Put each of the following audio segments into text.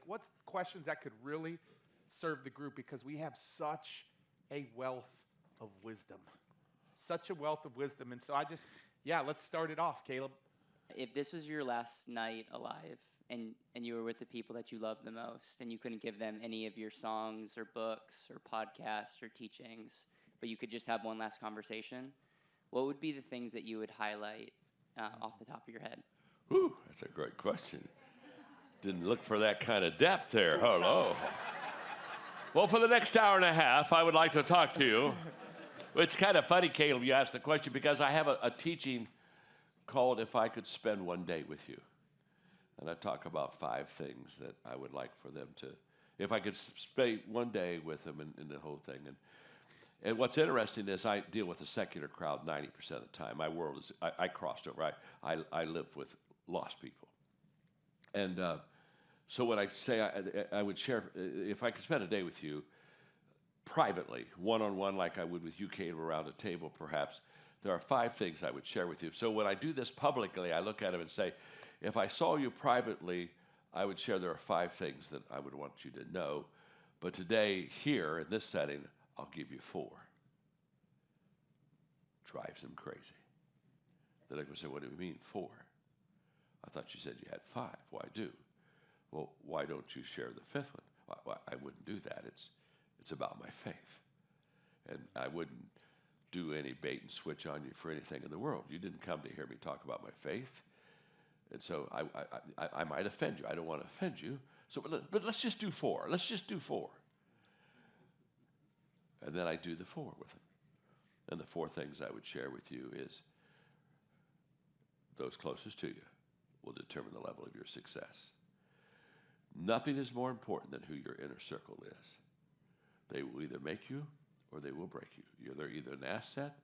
what's questions that could really serve the group, because we have such a wealth of wisdom. Such a wealth of wisdom. And so let's start it off, Caleb. If this was your last night alive and you were with the people that you love the most and you couldn't give them any of your songs or books or podcasts or teachings, but you could just have one last conversation, what would be the things that you would highlight off the top of your head? Ooh, that's a great question. Didn't look for that kind of depth there. Hello. Well, for the next hour and a half, I would like to talk to you. It's kind of funny, Caleb, you asked the question, because I have a teaching called If I Could Spend One Day With You. And I talk about 5 things that I would like for them to, if I could spend one day with them in the whole thing. And what's interesting is I deal with a secular crowd 90% of the time. My world is, I crossed over. I live with lost people. And so when I say I would share, if I could spend a day with you, privately, one-on-one, like I would with you, Caleb, around a table perhaps, there are 5 things I would share with you. So when I do this publicly, I look at them and say, if I saw you privately, I would share there are 5 things that I would want you to know. But today, here, in this setting, I'll give you 4. Drives them crazy. Then I would say, what do you mean 4? I thought you said you had 5. Well, I do. Well, why don't you share the 5th one? Well, I wouldn't do that. It's about my faith. And I wouldn't do any bait and switch on you for anything in the world. You didn't come to hear me talk about my faith. And so I might offend you. I don't want to offend you. So, but let's just do 4. Let's just do 4. And then I do the 4 with them. And the 4 things I would share with you is those closest to you will determine the level of your success. Nothing is more important than who your inner circle is. They will either make you or they will break you. They're either an asset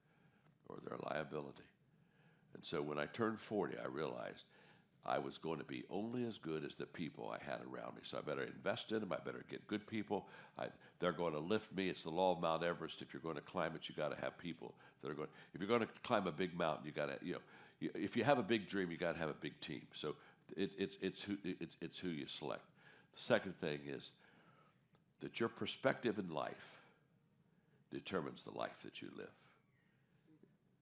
or they're a liability. And so when I turned 40, I realized I was going to be only as good as the people I had around me. So I better invest in them. I better get good people. They're going to lift me. It's the law of Mount Everest. If you're going to climb it, you got to have people that are going. If you're going to climb a big mountain, you got to, if you have a big dream, you got to have a big team. So it's who you select. The second thing is that your perspective in life determines the life that you live.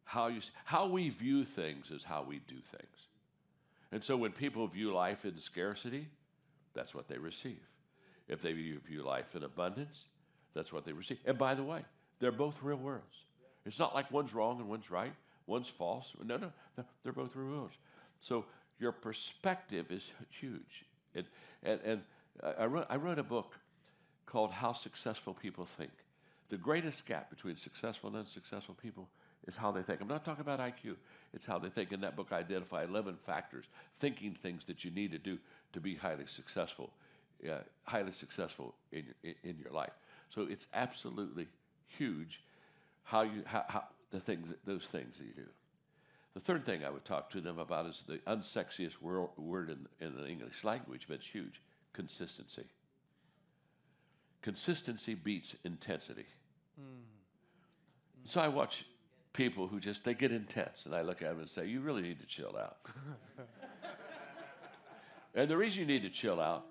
How we view things is how we do things. And so when people view life in scarcity, that's what they receive. If they view life in abundance, that's what they receive. And by the way, they're both real worlds. It's not like one's wrong and one's right, one's false. No, they're both real worlds. So your perspective is huge. And I wrote a book called How Successful People Think. The greatest gap between successful and unsuccessful people is how they think. I'm not talking about IQ. It's how they think. In that book, I identify 11 factors, thinking things that you need to do to be highly successful in your life. So it's absolutely huge those things that you do. The third thing I would talk to them about is the unsexiest word in the English language, but it's huge: consistency. Consistency beats intensity. So I watch people who they get intense, and I look at them and say, you really need to chill out. And the reason you need to chill out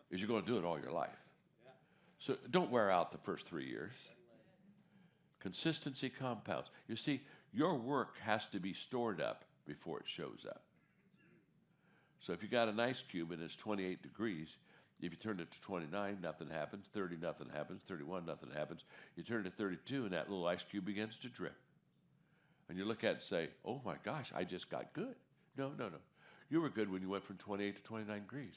is you're going to do it all your life. So don't wear out the first 3 years. Consistency compounds. You see, your work has to be stored up before it shows up. So if you got an ice cube and it's 28 degrees, if you turn it to 29, nothing happens. 30, nothing happens. 31, nothing happens. You turn it to 32, and that little ice cube begins to drip. And you look at it and say, oh my gosh, I just got good. No. You were good when you went from 28 to 29 degrees.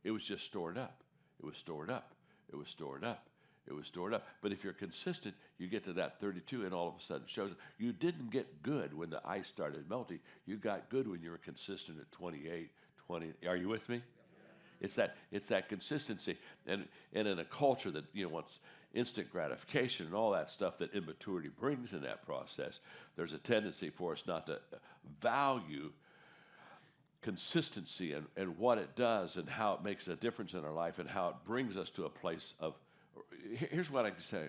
It was just stored up. It was stored up. It was stored up. It was stored up. But if you're consistent, you get to that 32, and all of a sudden it shows up. You didn't get good when the ice started melting. You got good when you were consistent at 28, 20. Are you with me? It's that consistency. And in a culture that wants instant gratification and all that stuff that immaturity brings in that process, there's a tendency for us not to value consistency and what it does and how it makes a difference in our life and how it brings us to a place of. Here's what I can say.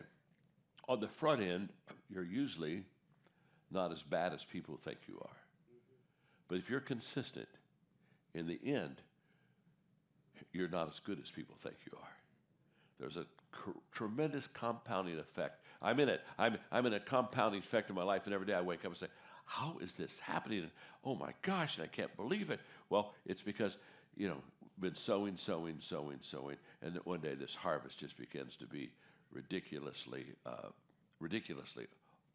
On the front end, you're usually not as bad as people think you are. But if you're consistent, in the end, you're not as good as people think you are. There's a tremendous compounding effect. I'm in it. I'm in a compounding effect in my life, and every day I wake up and say, how is this happening? And, oh my gosh, and I can't believe it. Well, it's because, been sowing, and then one day this harvest just begins to be ridiculously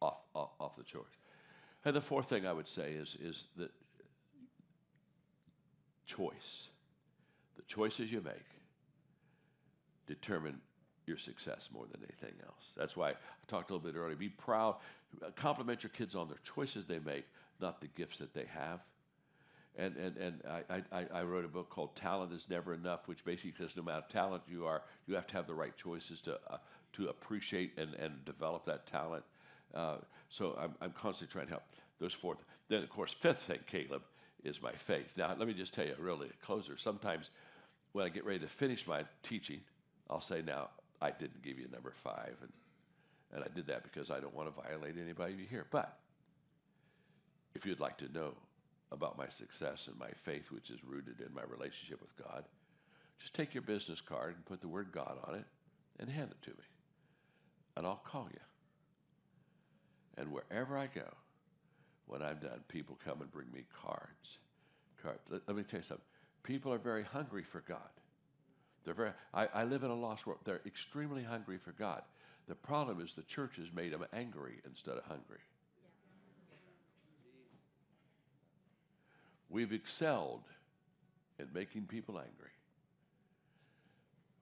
off the charts. And the fourth thing I would say is that choice. The choices you make determine your success more than anything else. That's why I talked a little bit earlier. Be proud. Compliment your kids on their choices they make, not the gifts that they have. And I wrote a book called Talent is Never Enough, which basically says no matter how talented you are, you have to have the right choices to appreciate and develop that talent. So I'm constantly trying to help those four. Then, of course, fifth thing, Caleb, is my faith. Now, let me just tell you really a closer. Sometimes when I get ready to finish my teaching, I'll say, now, I didn't give you number 5, and I did that because I don't want to violate anybody here. But if you'd like to know about my success and my faith, which is rooted in my relationship with God, just take your business card and put the word God on it and hand it to me, and I'll call you. And wherever I go, when I'm done, people come and bring me cards. Let me tell you something. People are very hungry for God. I live in a lost world. They're extremely hungry for God. The problem is the church has made them angry instead of hungry. We've excelled in making people angry.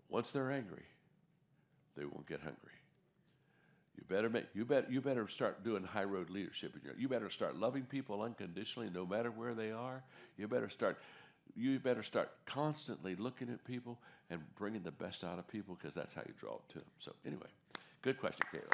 Once they're angry, they won't get hungry. You better start doing high road leadership. You better start loving people unconditionally, no matter where they are. You better start constantly looking at people and bringing the best out of people, because that's how you draw it to them. So anyway, good question, Caleb.